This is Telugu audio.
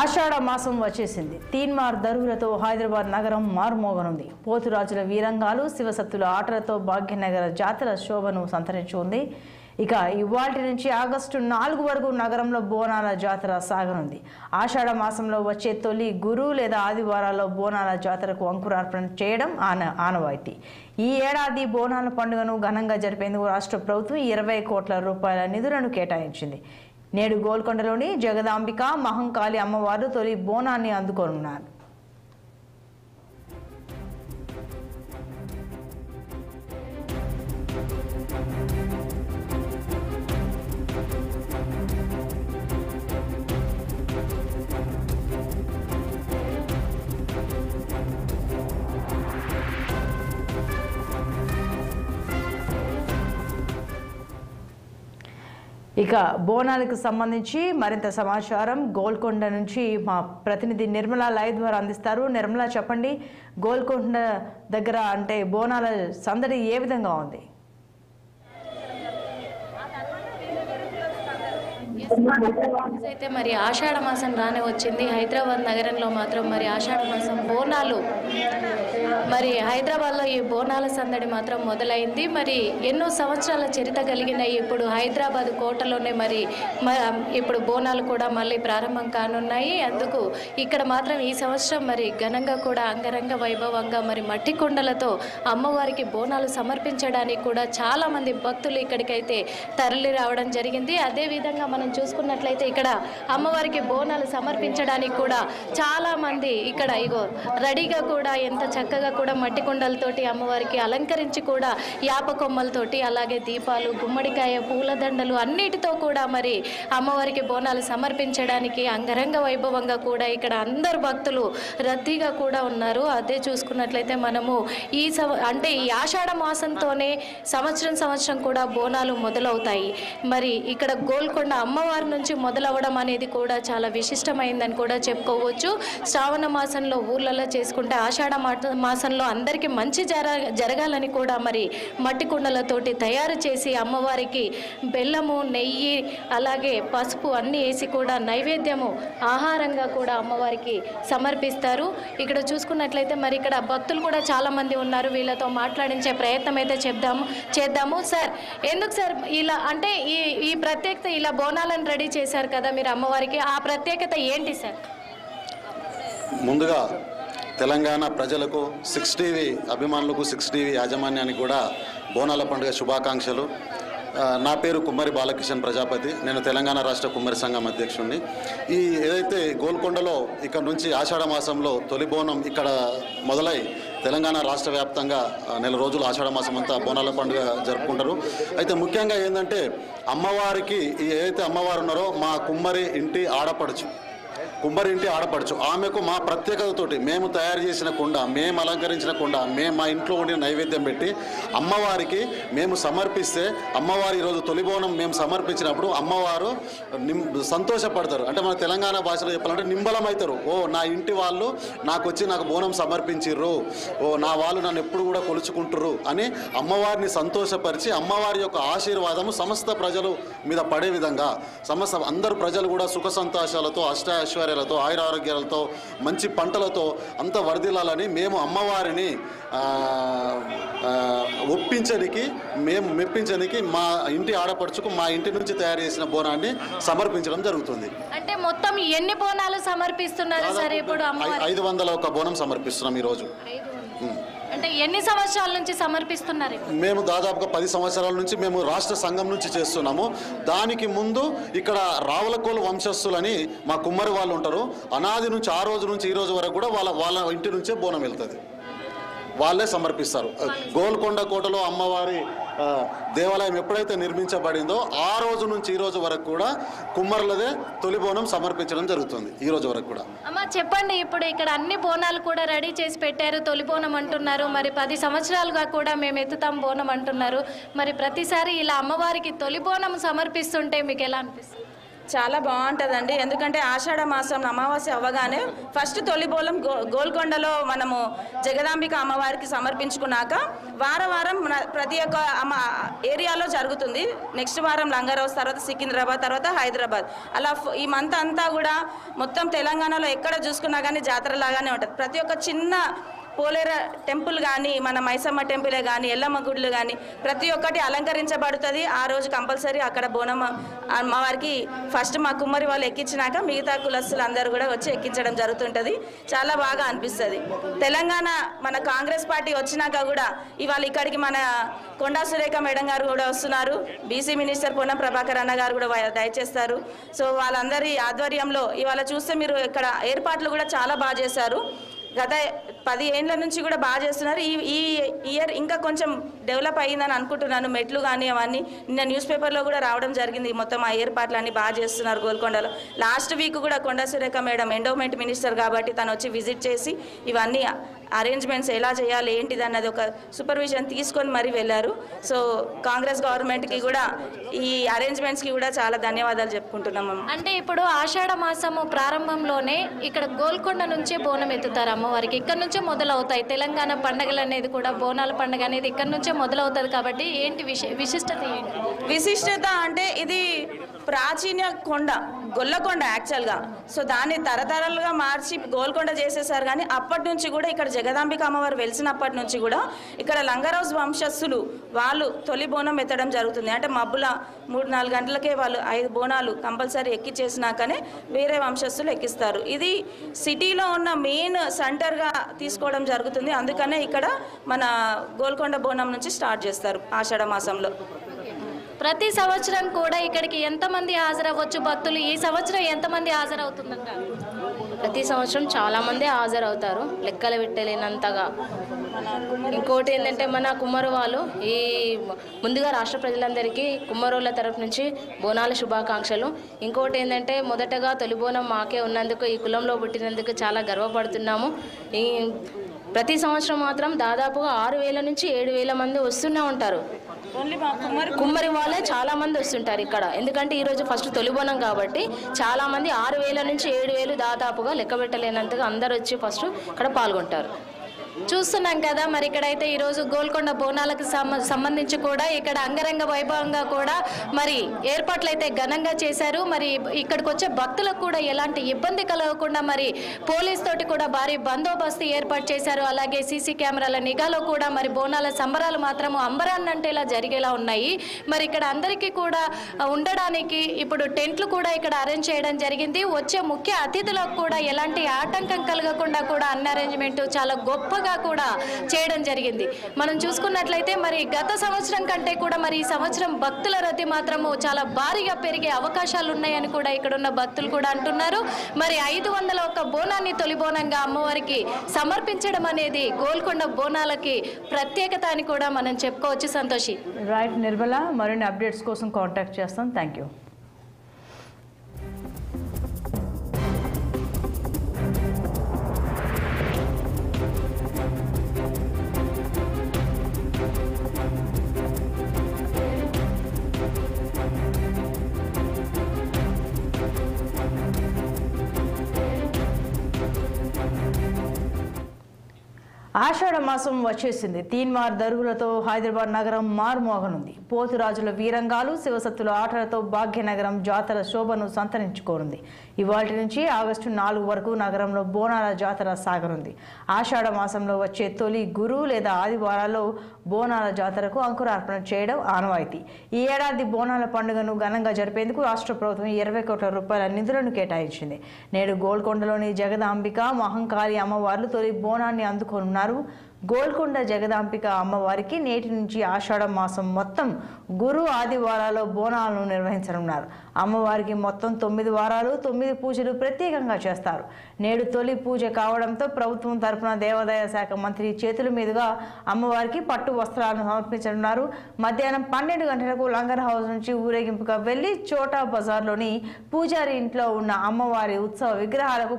ఆషాఢ మాసం వచ్చేసింది. తీన్మార్ దరువులతో హైదరాబాద్ నగరం మారుమోగనుంది. పోతురాజుల వీరంగాలు, శివసత్తుల ఆటలతో భాగ్యనగర జాతర శోభను సంతరించుకుంది. ఇక ఇవాల్టి నుంచి ఆగస్టు 4 వరకు నగరంలో బోనాల జాతర సాగనుంది. ఆషాఢ మాసంలో వచ్చే తొలి గురు లేదా ఆదివారాల్లో బోనాల జాతరకు అంకురార్పణ చేయడం ఆనవాయితీ. ఈ ఏడాది బోనాల పండుగను ఘనంగా జరిపేందుకు రాష్ట్ర ప్రభుత్వం 20 కోట్ల రూపాయల నిధులను కేటాయించింది. నేడు గోల్కొండలోని జగదాంబిక మహంకాళి అమ్మవారు తొలి బోనాన్ని అందుకోనున్నారు. ఇక బోనాలకు సంబంధించి మరింత సమాచారం గోల్కొండ నుంచి మా ప్రతినిధి నిర్మల లైవ్ ద్వారా అందిస్తారు. నిర్మల, చెప్పండి, గోల్కొండ దగ్గర అంటే బోనాల సందడి ఏ విధంగా ఉంది? అయితే మరి ఆషాఢ మాసం రానే వచ్చింది. హైదరాబాద్ నగరంలో మాత్రం మరి ఆషాఢ మాసం బోనాలు మరి హైదరాబాద్లో ఈ బోనాల సందడి మాత్రం మొదలైంది. మరి ఎన్నో సంవత్సరాల చరిత్ర కలిగిన ఇప్పుడు హైదరాబాద్ కోటలోనే మరి ఇప్పుడు బోనాలు కూడా మళ్ళీ ప్రారంభం కానున్నాయి. అందుకు ఇక్కడ మాత్రం ఈ సంవత్సరం మరి ఘనంగా కూడా అంగరంగ వైభవంగా మరి మట్టి కుండలతో అమ్మవారికి బోనాలు సమర్పించడానికి కూడా చాలామంది భక్తులు ఇక్కడికైతే తరలి రావడం జరిగింది. అదేవిధంగా మనం చూసుకున్నట్లయితే ఇక్కడ అమ్మవారికి బోనాలు సమర్పించడానికి కూడా చాలామంది ఇక్కడ ఇగో రెడీగా కూడా ఎంత చక్కగా కూడా మట్టి కుండలతోటి అమ్మవారికి అలంకరించి కూడా యాప కొమ్మలతోటి అలాగే దీపాలు, గుమ్మడికాయ, పూలదండలు అన్నిటితో కూడా మరి అమ్మవారికి బోనాలు సమర్పించడానికి అంగరంగ వైభవంగా కూడా ఇక్కడ అందరు భక్తులు రద్దీగా కూడా ఉన్నారు. అదే చూసుకున్నట్లయితే మనము ఈ ఆషాఢ మాసంతోనే సంవత్సరం కూడా బోనాలు మొదలవుతాయి. మరి ఇక్కడ గోల్కొండ అమ్మవారి నుంచి మొదలవడం అనేది కూడా చాలా విశిష్టమైందని కూడా చెప్పుకోవచ్చు. శ్రావణ మాసంలో ఊర్లలో చేసుకుంటే ఆషాఢ మాసంలో అందరికీ మంచి జరగాలని కూడా మరి మట్టి కుండలతోటి తయారు చేసి అమ్మవారికి బెల్లము, నెయ్యి అలాగే పసుపు అన్నీ వేసి కూడా నైవేద్యము ఆహారంగా కూడా అమ్మవారికి సమర్పిస్తారు. ఇక్కడ చూసుకున్నట్లయితే మరి ఇక్కడ భక్తులు కూడా చాలా మంది ఉన్నారు. వీళ్ళతో మాట్లాడించే ప్రయత్నం అయితే చేద్దాము. సార్, ఎందుకు సార్ ఇలా అంటే ఈ ప్రత్యేకత ఇలా బోనాలను రెడీ చేశారు కదా మీరు అమ్మవారికి, ఆ ప్రత్యేకత ఏంటి సార్? ముందుగా తెలంగాణ ప్రజలకు 6 టీవీ అభిమానులకు 6 టీవీ యాజమాన్యానికి కూడా బోనాల పండుగ శుభాకాంక్షలు. నా పేరు కుమ్మరి బాలకిషన్ ప్రజాపతి. నేను తెలంగాణ రాష్ట్ర కుమ్మరి సంఘం అధ్యక్షుడిని. ఏదైతే గోల్కొండలో ఇక్కడ నుంచి ఆషాఢ మాసంలో తొలి బోనం ఇక్కడ మొదలై తెలంగాణ రాష్ట్ర వ్యాప్తంగా నెల రోజులు ఆషాఢ మాసం అంతా బోనాల పండుగ జరుపుకుంటారు. అయితే ముఖ్యంగా ఏంటంటే అమ్మవారికి ఏదైతే అమ్మవారు ఉన్నారో మా కుమ్మరి ఇంటి ఆడపడుచు ఆమెకు మా ప్రత్యేకతతోటి మేము తయారు చేసిన కుండ, మేము అలంకరించిన కుండ, మేము మా ఇంట్లో ఉండిన నైవేద్యం పెట్టి అమ్మవారికి మేము సమర్పిస్తే అమ్మవారి ఈరోజు తొలిబోనం మేము సమర్పించినప్పుడు అమ్మవారు సంతోషపడతారు. అంటే మన తెలంగాణ భాషలో చెప్పాలంటే నింబలమవుతారు. ఓ నా ఇంటి వాళ్ళు నాకు బోనం సమర్పించిర్రు, ఓ నా వాళ్ళు నన్ను ఎప్పుడు కూడా కొలుచుకుంటుర్రు అని అమ్మవారిని సంతోషపరిచి అమ్మవారి యొక్క ఆశీర్వాదము సమస్త ప్రజలు మీద పడే విధంగా అందరు ప్రజలు కూడా సుఖ సంతోషాలతో అష్టైశ్వర్యాలతో ఆయురారోగ్యాలతో మంచి పంటలతో అంత వర్ధిల్లాలని మేము అమ్మవారిని మెప్పించడానికి మా ఇంటి ఆడపడుచుకు మా ఇంటి నుంచి తయారు చేసిన బోనాన్ని సమర్పించడం జరుగుతుంది. అంటే మొత్తం ఎన్ని బోనాలు సమర్పిస్తున్నారు సార్ ఇప్పుడు? 501 బోనం సమర్పిస్తున్నాం ఈరోజు. అంటే ఎన్ని సంవత్సరాల నుంచి సమర్పిస్తున్నారు? మేము దాదాపుగా 10 సంవత్సరాల నుంచి మేము రాష్ట్ర సంఘం నుంచి చేస్తున్నాము. దానికి ముందు ఇక్కడ రావులకోలు వంశస్థులని మా కుమ్మరి వాళ్ళు ఉంటారు. అనాది నుంచి ఆ రోజు నుంచి ఈ రోజు వరకు కూడా వాళ్ళ ఇంటి నుంచే బోనం వెళ్తుంది, వాళ్ళే సమర్పిస్తారు. గోల్కొండ కోటలో అమ్మవారి దేవాలయం ఎప్పుడైతే నిర్మించబడిందో ఆ రోజు నుంచి ఈ రోజు వరకు కూడా కుమ్మరులదే తొలి బోనం సమర్పించడం జరుగుతుంది. ఈ రోజు వరకు కూడా. అమ్మ చెప్పండి, ఇప్పుడు ఇక్కడ అన్ని బోనాలు కూడా రెడీ చేసి పెట్టారు, తొలి బోనం అంటున్నారు. మరి 10 సంవత్సరాలుగా కూడా మేము ఎత్తుతాం బోనం అంటున్నారు. మరి ప్రతిసారి ఇలా అమ్మవారికి తొలి బోనం సమర్పిస్తుంటే మీకు ఎలా అనిపిస్తుంది? చాలా బాగుంటుందండి. ఎందుకంటే ఆషాఢ మాసం అమావాస్య అవ్వగానే ఫస్ట్ తొలి బోనం గోల్కొండలో మనము జగదాంబిక అమ్మవారికి సమర్పించుకున్నాక వారం ప్రతి ఒక్క ఏరియాలో జరుగుతుంది. నెక్స్ట్ వారం లంగరౌస్, తర్వాత సికింద్రాబాద్, తర్వాత హైదరాబాద్. అలా ఈ మంత్ అంతా కూడా మొత్తం తెలంగాణలో ఎక్కడ చూసుకున్నా కానీ జాతర లాగానే ఉంటుంది. ప్రతి ఒక్క చిన్న పోలేర టెంపుల్ కానీ, మన మైసమ్మ టెంపులే కానీ, ఎల్లమ్మ గుడులు కానీ ప్రతి ఒక్కటి అలంకరించబడుతుంది. ఆ రోజు కంపల్సరీ అక్కడ బోనం అమ్మవారికి ఫస్ట్ మా కుమ్మరి వాళ్ళు ఎక్కించినాక మిగతా కులస్తులు అందరూ కూడా వచ్చి ఎక్కించడం జరుగుతుంటుంది. చాలా బాగా అనిపిస్తుంది. తెలంగాణ మన కాంగ్రెస్ పార్టీ వచ్చినాక కూడా ఇవాళ ఇక్కడికి మన కొండా సురేఖ మేడం గారు కూడా వస్తున్నారు. బీసీ మినిస్టర్ పొన్నం ప్రభాకర్ అన్న గారు కూడా దయచేస్తారు. సో వాళ్ళందరి ఆధ్వర్యంలో ఇవాళ చూస్తే మీరు ఇక్కడ ఏర్పాట్లు కూడా చాలా బాగా చేశారు. గత 10 ఏళ్ళ నుంచి కూడా బాగా చేస్తున్నారు. ఈ ఇయర్ ఇంకా కొంచెం డెవలప్ అయ్యిందని అనుకుంటున్నాను. మెట్లు కానీ అవన్నీ నిన్న న్యూస్ పేపర్లో కూడా రావడం జరిగింది. మొత్తం ఆ ఏర్పాట్లన్నీ బాగా చేస్తున్నారు గోల్కొండలో. లాస్ట్ వీక్ కూడా Konda Surekha madam endowment minister కాబట్టి తను వచ్చి విజిట్ చేసి ఇవన్నీ అరేంజ్మెంట్స్ ఎలా చేయాలి ఏంటిది అన్నది ఒక సూపర్విజన్ తీసుకొని మరీ వెళ్ళారు. సో కాంగ్రెస్ గవర్నమెంట్కి కూడా ఈ అరేంజ్మెంట్స్కి కూడా చాలా ధన్యవాదాలు చెప్పుకుంటున్నాము. అంటే ఇప్పుడు ఆషాఢ మాసము ప్రారంభంలోనే ఇక్కడ గోల్కొండ నుంచే బోనం ఎత్తుతారు అమ్మవారికి. ఇక్కడ నుంచే మొదలవుతాయి తెలంగాణ పండుగలు అనేది కూడా. బోనాల పండుగ అనేది ఇక్కడ నుంచే మొదలవుతుంది కాబట్టి ఏంటి విశిష్టత ఏంటి? విశిష్టత అంటే ఇది ప్రాచీన కొండ, గొల్లకొండ యాక్చువల్గా. సో దాన్ని తరతరాలుగా మార్చి గోల్కొండ చేసేసారు. కానీ అప్పటి నుంచి కూడా ఇక్కడ జగదాంబిక అమ్మవారు వెలిసినప్పటి నుంచి కూడా ఇక్కడ లంగరౌస్ వంశస్థులు వాళ్ళు తొలి బోనం ఎత్తడం జరుగుతుంది. అంటే మబ్బుల 3-4 గంటలకే వాళ్ళు 5 బోనాలు కంపల్సరీ ఎక్కించేసినాకనే వేరే వంశస్థులు ఎక్కిస్తారు. ఇది సిటీలో ఉన్న మెయిన్ సెంటర్గా తీసుకోవడం జరుగుతుంది. అందుకనే ఇక్కడ మన గోల్కొండ బోనం నుంచి స్టార్ట్ చేస్తారు ఆషాఢ మాసంలో. ప్రతి సంవత్సరం కూడా ఇక్కడికి ఎంతమంది హాజరవ్వచ్చు భక్తులు? ఈ సంవత్సరం ఎంతమంది హాజరవుతుందంట? ప్రతి సంవత్సరం చాలామంది హాజరవుతారు, లెక్కలు పెట్టలేనంతగా. ఇంకోటి ఏంటంటే మన కుమ్మరు వాళ్ళు ముందుగా రాష్ట్ర ప్రజలందరికీ కుమ్మరోళ్ళ తరపు నుంచి బోనాల శుభాకాంక్షలు. ఇంకోటి ఏంటంటే మొదటగా తొలి బోనం మాకే ఉన్నందుకు, ఈ కులంలో పుట్టినందుకు చాలా గర్వపడుతున్నాము. ప్రతి సంవత్సరం మాత్రం దాదాపుగా 6,000 నుంచి 7,000 మంది వస్తూనే ఉంటారు. కుమ్మరి వాళ్ళే చాలా మంది వస్తుంటారు ఇక్కడ. ఎందుకంటే ఈరోజు ఫస్ట్ తొలిబోనం కాబట్టి చాలా మంది 6,000 నుంచి 7,000 దాదాపుగా లెక్క పెట్టలేనంతగా అందరు వచ్చి ఫస్ట్ ఇక్కడ పాల్గొంటారు. చూస్తున్నాం కదా మరి ఇక్కడైతే ఈరోజు గోల్కొండ బోనాలకు సంబంధించి కూడా ఇక్కడ అంగరంగ వైభవంగా కూడా మరి ఏర్పాట్లు అయితే ఘనంగా చేశారు. మరి ఇక్కడికి వచ్చే భక్తులకు కూడా ఎలాంటి ఇబ్బంది కలగకుండా మరి పోలీస్ తోటి కూడా భారీ బందోబస్తు ఏర్పాటు చేశారు. అలాగే సీసీ కెమెరాల నిఘాలో కూడా మరి బోనాల సంబరాలు మాత్రం అంబరాన్నంటేలా జరిగేలా ఉన్నాయి. మరి ఇక్కడ అందరికీ కూడా ఉండడానికి ఇప్పుడు టెంట్లు కూడా ఇక్కడ అరేంజ్ చేయడం జరిగింది. వచ్చే ముఖ్య అతిథులకు కూడా ఎలాంటి ఆటంకం కలగకుండా కూడా అన్ని అరేంజ్మెంట్ చాలా గొప్పగా కూడా చేయడం జరిగింది. మనం చూసుకున్నట్లయితే మరి గత సంవత్సరం కంటే కూడా మరి ఈ సంవత్సరం భక్తుల రద్దీ మాత్రము చాలా భారీగా పెరిగే అవకాశాలు ఉన్నాయని కూడా ఇక్కడ ఉన్న భక్తులు కూడా అంటున్నారు. మరి 501 బోనాన్ని తొలి బోనంగా అమ్మవారికి సమర్పించడం అనేది గోల్కొండ బోనాలకి ప్రత్యేకత అని కూడా మనం చెప్పుకోవచ్చు. సంతోషి. రైట్ నిర్మల, మరిన్ని అప్డేట్స్ కోసం కాంటాక్ట్ చేస్తాం. Thank you. ఆషాఢ మాసం వచ్చేసింది. తీన్మార్ దరువులతో హైదరాబాద్ నగరం మారుమోగనుంది. పోతురాజుల వీరంగాలు, శివసత్తుల ఆటలతో భాగ్యనగరం జాతర శోభను సంతరించుకోనుంది. ఇవాళ నుంచి ఆగస్టు 4 వరకు నగరంలో బోనాల జాతర సాగనుంది. ఆషాఢ మాసంలో వచ్చే తొలి గురు లేదా ఆదివారాల్లో బోనాల జాతరకు అంకురార్పణ చేయడం ఆనవాయితీ. ఈ ఏడాది బోనాల పండుగను ఘనంగా జరిపేందుకు రాష్ట్ర ప్రభుత్వం 20 కోట్ల రూపాయల నిధులను కేటాయించింది. నేడు గోల్కొండలోని జగదాంబిక మహంకాళి అమ్మవార్లు తొలి బోనాన్ని అందుకోనున్నారు. గోల్కొండ జగదాంబిక అమ్మవారికి నేటి నుంచి ఆషాఢ మాసం మొత్తం గురు ఆదివారాల్లో బోనాలను నిర్వహించనున్నారు. అమ్మవారికి మొత్తం 9 వారాలు 9 పూజలు ప్రత్యేకంగా చేస్తారు. నేడు తొలి పూజ కావడంతో ప్రభుత్వం తరఫున దేవాదాయ శాఖ మంత్రి చేతుల మీదుగా అమ్మవారికి పట్టు వస్త్రాలను సమర్పించనున్నారు. మధ్యాహ్నం 12 గంటలకు లంగర్ హౌస్ నుంచి ఊరేగింపుగా వెళ్లి చోటా బజార్లోని పూజారి ఇంట్లో ఉన్న అమ్మవారి ఉత్సవ విగ్రహాలకు